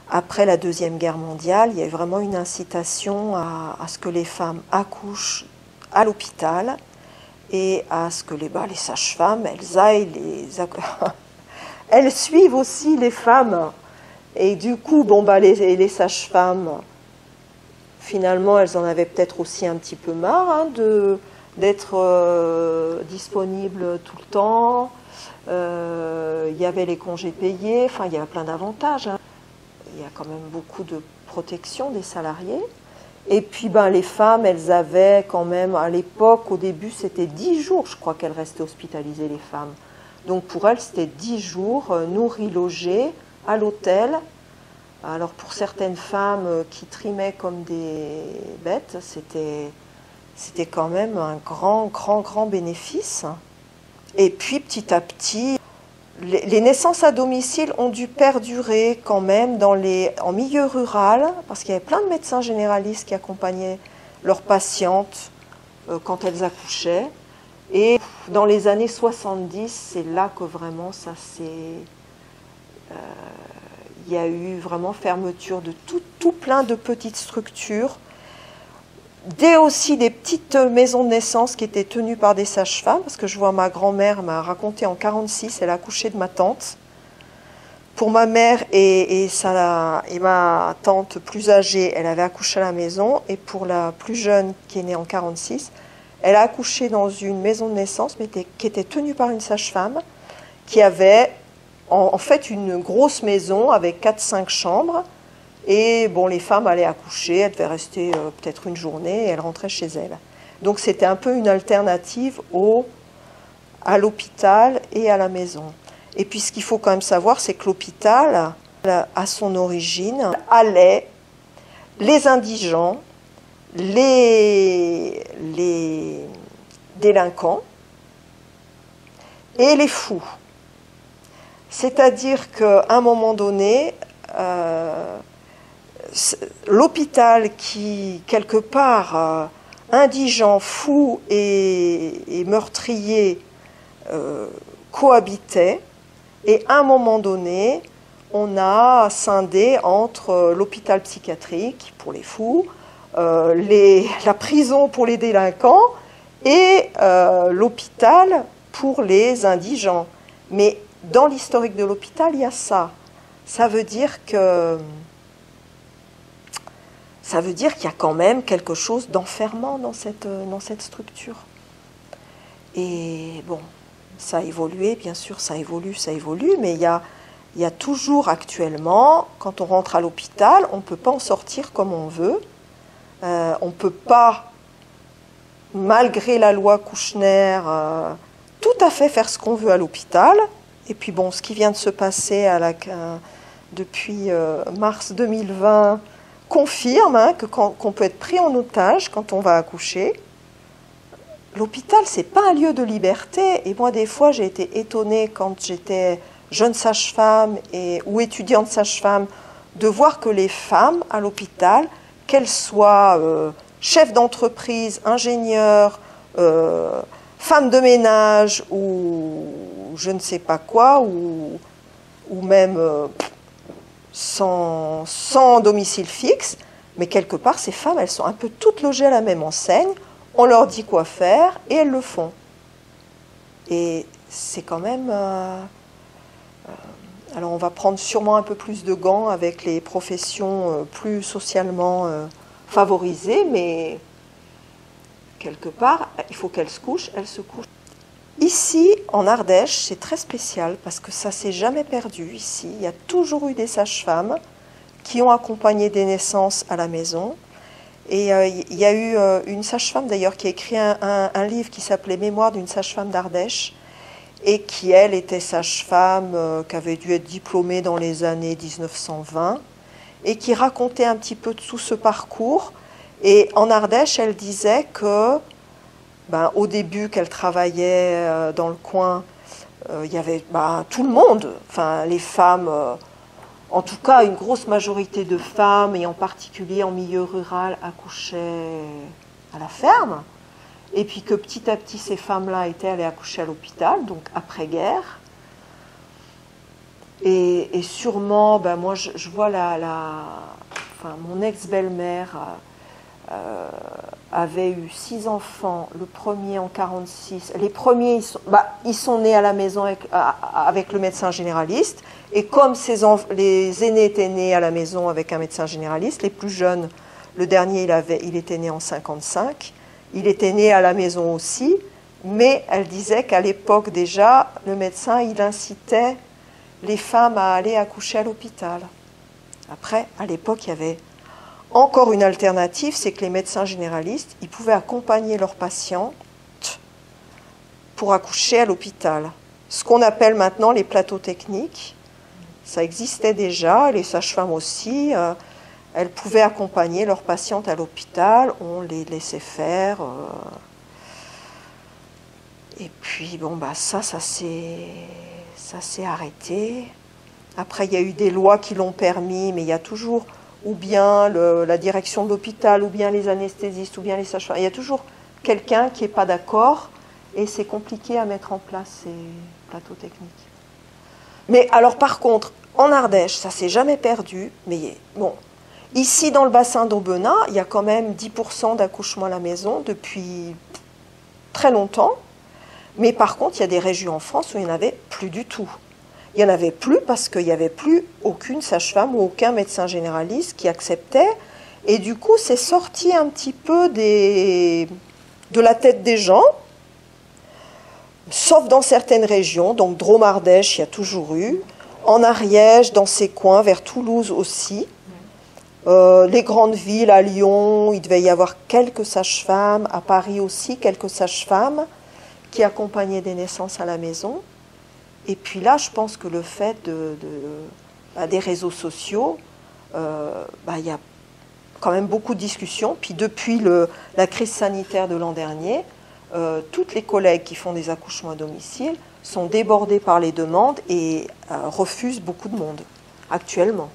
après la Deuxième Guerre mondiale, il y a eu vraiment une incitation à ce que les femmes accouchent à l'hôpital et à ce que les sages-femmes, elles aillent elles suivent aussi les femmes. Et du coup, les sages-femmes, finalement, elles en avaient peut-être aussi un petit peu marre d'être disponibles tout le temps. Il y avait les congés payés, enfin, il y avait plein d'avantages. Il y a quand même beaucoup de protection des salariés. Et puis, les femmes, elles avaient quand même, à l'époque, au début, c'était 10 jours, je crois, qu'elles restaient hospitalisées, les femmes. Donc, pour elles, c'était 10 jours, nourries, logées, à l'hôtel. Alors, pour certaines femmes qui trimaient comme des bêtes, c'était quand même un grand bénéfice. Et puis, petit à petit, les naissances à domicile ont dû perdurer quand même en milieu rural, parce qu'il y avait plein de médecins généralistes qui accompagnaient leurs patientes quand elles accouchaient. Et dans les années 70, c'est là que vraiment ça s'est... il y a eu vraiment fermeture de tout plein de petites structures, aussi des petites maisons de naissance qui étaient tenues par des sages-femmes, parce que je vois ma grand-mère m'a raconté en 1946, elle a accouché de ma tante. Pour ma mère et ma tante plus âgée, elle avait accouché à la maison, et pour la plus jeune qui est née en 1946, elle a accouché dans une maison de naissance mais qui était tenue par une sage-femme qui avait en fait une grosse maison avec 4-5 chambres. Et les femmes allaient accoucher, elles devaient rester peut-être une journée et elles rentraient chez elles. Donc c'était un peu une alternative à l'hôpital et à la maison. Et puis ce qu'il faut quand même savoir, c'est que l'hôpital, à son origine, allait les indigents, les délinquants et les fous. C'est-à-dire qu'à un moment donné, l'hôpital qui, quelque part, indigents, fous et meurtriers cohabitaient, et à un moment donné, on a scindé entre l'hôpital psychiatrique pour les fous, la prison pour les délinquants et l'hôpital pour les indigents. Mais dans l'historique de l'hôpital, il y a ça. Ça veut dire qu'il y a quand même quelque chose d'enfermant dans cette structure. Et ça a évolué, bien sûr, ça évolue, mais il y a toujours actuellement, quand on rentre à l'hôpital, on ne peut pas en sortir comme on veut. On ne peut pas, malgré la loi Kouchner, tout à fait faire ce qu'on veut à l'hôpital. Et puis ce qui vient de se passer depuis mars 2020 confirme qu'on peut être pris en otage quand on va accoucher. L'hôpital, c'est pas un lieu de liberté. Et moi, des fois, j'ai été étonnée quand j'étais jeune sage-femme ou étudiante sage-femme de voir que les femmes à l'hôpital, qu'elles soient chefs d'entreprise, ingénieurs, femmes de ménage ou je ne sais pas quoi, ou même sans domicile fixe, mais quelque part, ces femmes, elles sont un peu toutes logées à la même enseigne, on leur dit quoi faire, et elles le font. Et c'est quand même... alors on va prendre sûrement un peu plus de gants avec les professions plus socialement favorisées, mais quelque part, il faut qu'elles se couchent, elles se couchent. Ici, en Ardèche, c'est très spécial parce que ça ne s'est jamais perdu ici. Il y a toujours eu des sages-femmes qui ont accompagné des naissances à la maison. Et il y a eu une sage-femme d'ailleurs qui a écrit un livre qui s'appelait Mémoire d'une sage-femme d'Ardèche et qui, elle, était sage-femme, qui avait dû être diplômée dans les années 1920 et qui racontait un petit peu tout ce parcours. Et en Ardèche, elle disait que au début qu'elle travaillait dans le coin, il y avait tout le monde, les femmes, en tout cas une grosse majorité de femmes, et en particulier en milieu rural, accouchaient à la ferme, et puis que petit à petit ces femmes-là étaient allées accoucher à l'hôpital, donc après-guerre. Et sûrement, ben moi je vois enfin, mon ex-belle-mère avait eu 6 enfants, le premier en 46. Les premiers, ils sont nés à la maison avec le médecin généraliste. Et comme les aînés étaient nés à la maison avec un médecin généraliste, les plus jeunes, le dernier, il était né en 55. Il était né à la maison aussi. Mais elle disait qu'à l'époque déjà, le médecin, il incitait les femmes à aller accoucher à l'hôpital. Après, à l'époque, il y avait encore une alternative, c'est que les médecins généralistes, ils pouvaient accompagner leurs patients pour accoucher à l'hôpital. Ce qu'on appelle maintenant les plateaux techniques, ça existait déjà, les sages-femmes aussi, elles pouvaient accompagner leurs patientes à l'hôpital, on les laissait faire. Et puis, bon, bah ça s'est arrêté. Après, il y a eu des lois qui l'ont permis, mais il y a toujours ou bien la direction de l'hôpital, ou bien les anesthésistes, ou bien les sages-femmes. Il y a toujours quelqu'un qui n'est pas d'accord, et c'est compliqué à mettre en place ces plateaux techniques. Mais alors, par contre, en Ardèche, ça ne s'est jamais perdu, mais bon, ici, dans le bassin d'Aubenas, il y a quand même 10% d'accouchements à la maison depuis très longtemps, mais par contre, il y a des régions en France où il n'y en avait plus du tout. Il n'y en avait plus parce qu'il n'y avait plus aucune sage-femme ou aucun médecin généraliste qui acceptait. Et du coup, c'est sorti un petit peu de la tête des gens, sauf dans certaines régions. Donc Drôme-Ardèche, il y a toujours eu. En Ariège, dans ces coins, vers Toulouse aussi. Les grandes villes, à Lyon, il devait y avoir quelques sages-femmes. À Paris aussi, quelques sages-femmes qui accompagnaient des naissances à la maison. Et puis là, je pense que le fait des réseaux sociaux, il y a quand même beaucoup de discussions. Puis depuis la crise sanitaire de l'an dernier, toutes les collègues qui font des accouchements à domicile sont débordées par les demandes et refusent beaucoup de monde actuellement.